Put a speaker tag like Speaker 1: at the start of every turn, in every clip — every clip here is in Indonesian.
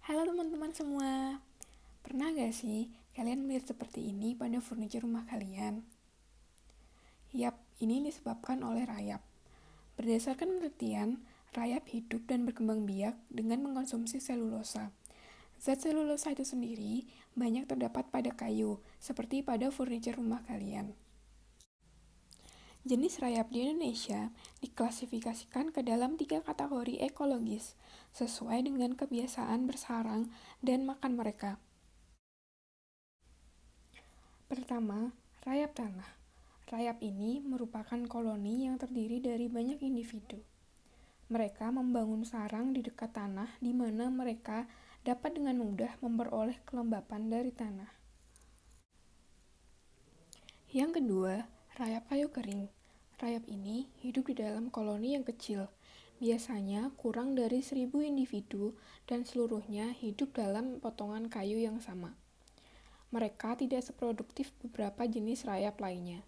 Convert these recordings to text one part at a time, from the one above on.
Speaker 1: Halo teman-teman semua, pernah gak sih kalian melihat seperti ini pada furniture rumah kalian? Yap, ini disebabkan oleh rayap. Berdasarkan penelitian, rayap hidup dan berkembang biak dengan mengkonsumsi selulosa. Zat selulosa itu sendiri banyak terdapat pada kayu, seperti pada furniture rumah kalian. Jenis rayap di Indonesia diklasifikasikan ke dalam 3 kategori ekologis, sesuai dengan kebiasaan bersarang dan makan mereka. Pertama, rayap tanah. Rayap ini merupakan koloni yang terdiri dari banyak individu. Mereka membangun sarang di dekat tanah di mana mereka dapat dengan mudah memperoleh kelembapan dari tanah. Yang kedua, rayap kayu kering. Rayap ini hidup di dalam koloni yang kecil, biasanya kurang dari 1.000 individu dan seluruhnya hidup dalam potongan kayu yang sama. Mereka tidak seproduktif beberapa jenis rayap lainnya.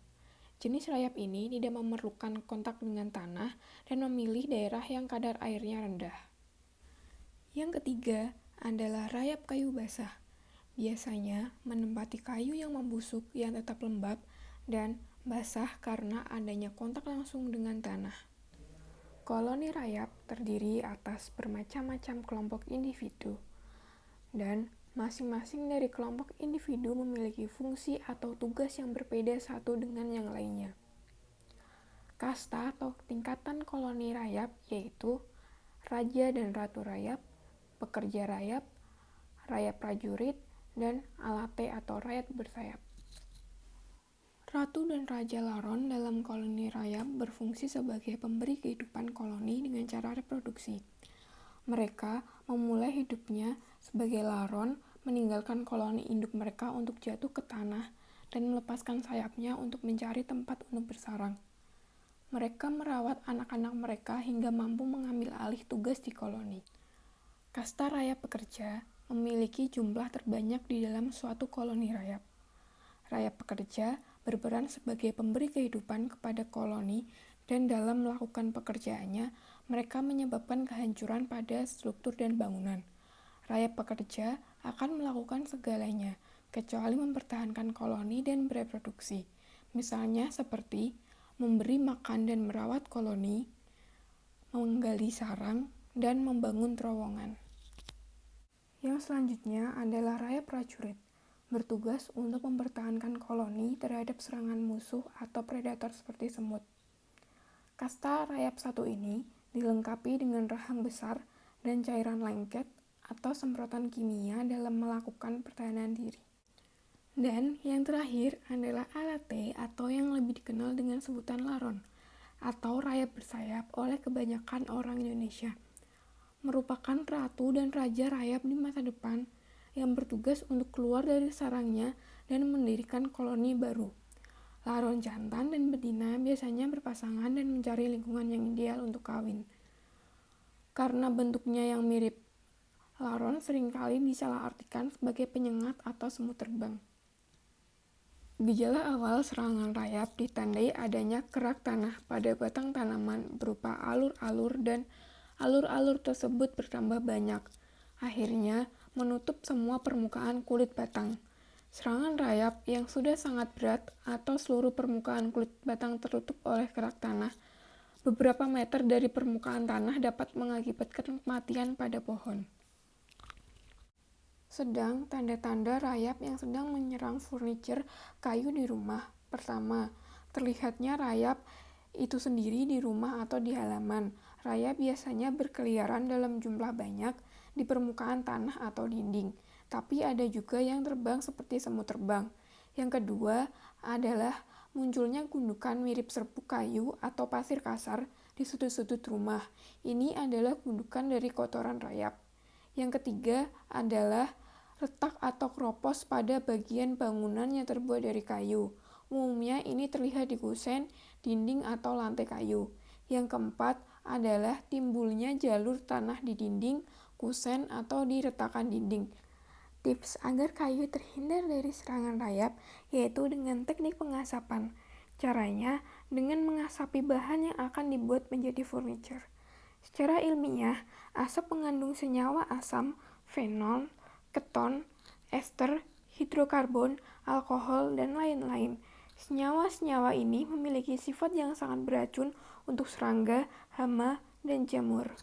Speaker 1: Jenis rayap ini tidak memerlukan kontak dengan tanah dan memilih daerah yang kadar airnya rendah. Yang ketiga adalah rayap kayu basah. Biasanya menempati kayu yang membusuk yang tetap lembab dan basah karena adanya kontak langsung dengan tanah. Koloni rayap terdiri atas bermacam-macam kelompok individu, dan masing-masing dari kelompok individu memiliki fungsi atau tugas yang berbeda satu dengan yang lainnya. Kasta atau tingkatan koloni rayap yaitu Raja dan Ratu Rayap, Pekerja Rayap, Rayap Prajurit, dan Alate atau Rayap Bersayap. Ratu dan Raja Laron dalam koloni rayap berfungsi sebagai pemberi kehidupan koloni dengan cara reproduksi. Mereka memulai hidupnya sebagai laron, meninggalkan koloni induk mereka untuk jatuh ke tanah dan melepaskan sayapnya untuk mencari tempat untuk bersarang. Mereka merawat anak-anak mereka hingga mampu mengambil alih tugas di koloni. Kasta rayap pekerja memiliki jumlah terbanyak di dalam suatu koloni rayap. Rayap pekerja berperan sebagai pemberi kehidupan kepada koloni dan dalam melakukan pekerjaannya, mereka menyebabkan kehancuran pada struktur dan bangunan. Rayap pekerja akan melakukan segalanya, kecuali mempertahankan koloni dan bereproduksi. Misalnya seperti memberi makan dan merawat koloni, menggali sarang, dan membangun terowongan. Yang selanjutnya adalah rayap prajurit, bertugas untuk mempertahankan koloni terhadap serangan musuh atau predator seperti semut. Kasta rayap satu ini dilengkapi dengan rahang besar dan cairan lengket atau semprotan kimia dalam melakukan pertahanan diri. Dan yang terakhir adalah alate atau yang lebih dikenal dengan sebutan laron atau rayap bersayap oleh kebanyakan orang Indonesia. Merupakan ratu dan raja rayap di masa depan yang bertugas untuk keluar dari sarangnya dan mendirikan koloni baru. Laron jantan dan betina biasanya berpasangan dan mencari lingkungan yang ideal untuk kawin. Karena bentuknya yang mirip laron seringkali disalahartikan sebagai penyengat atau semut terbang. Gejala awal serangan rayap ditandai adanya kerak tanah pada batang tanaman berupa alur-alur dan alur-alur tersebut bertambah banyak, akhirnya menutup semua permukaan kulit batang. Serangan rayap yang sudah sangat berat atau seluruh permukaan kulit batang tertutup oleh kerak tanah beberapa meter dari permukaan tanah dapat mengakibatkan kematian pada pohon. Sedang tanda-tanda rayap yang sedang menyerang furniture kayu di rumah. Pertama, terlihatnya rayap itu sendiri di rumah atau di halaman. Rayap biasanya berkeliaran dalam jumlah banyak di permukaan tanah atau dinding, tapi ada juga yang terbang seperti semut terbang. Yang kedua adalah munculnya gundukan mirip serbuk kayu atau pasir kasar di sudut-sudut rumah. Ini adalah gundukan dari kotoran rayap. Yang ketiga adalah retak atau kropos pada bagian bangunan yang terbuat dari kayu. Umumnya ini terlihat di kusen, dinding atau lantai kayu. Yang keempat adalah timbulnya jalur tanah di dinding, kusen, atau di retakan dinding. Tips agar kayu terhindar dari serangan rayap yaitu dengan teknik pengasapan. Caranya dengan mengasapi bahan yang akan dibuat menjadi furniture. Secara ilmiah, asap mengandung senyawa asam fenol, keton, ester, hidrokarbon, alkohol, dan lain-lain. Senyawa-senyawa ini memiliki sifat yang sangat beracun untuk serangga, hama, dan jamur.